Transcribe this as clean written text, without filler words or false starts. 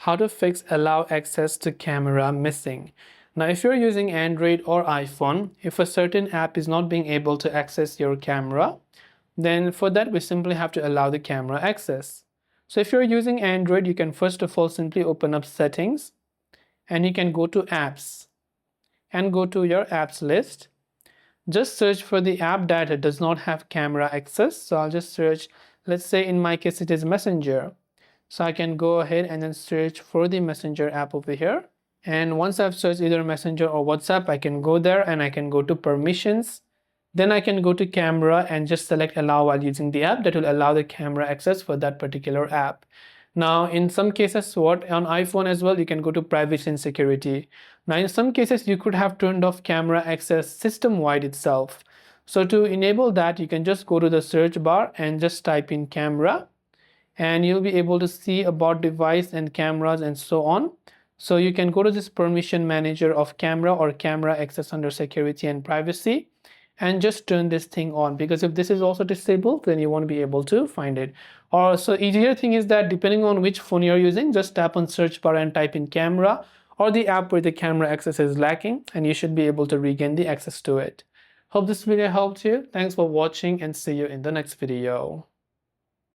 how to fix allow access to camera missing. Now, if you're using Android or iPhone, if a certain app is not being able to access your camera, then for that we simply have to allow the camera access. So if you're using Android, you can first of all simply open up settings and you can go to apps and go to your apps list. Just search for the app that does not have camera access. So I'll just search, let's say in my case it is Messenger. So I can go ahead and then search for the Messenger app over here. And once I've searched either Messenger or WhatsApp, I can go there and I can go to permissions. Then I can go to camera and just select allow while using the app. That will allow the camera access for that particular app. Now, in some cases, on iPhone as well, you can go to privacy and security. Now, in some cases, you could have turned off camera access system-wide itself. So to enable that, you can just go to the search bar and just type in camera, and you'll be able to see about device and cameras and so on. So you can go to this permission manager of camera or camera access under security and privacy and just turn this thing on, because if this is also disabled, then you won't be able to find it. Or so easier thing is that depending on which phone you're using, just tap on search bar and type in camera or the app where the camera access is lacking, and you should be able to regain the access to it. Hope this video helped you. Thanks for watching and see you in the next video.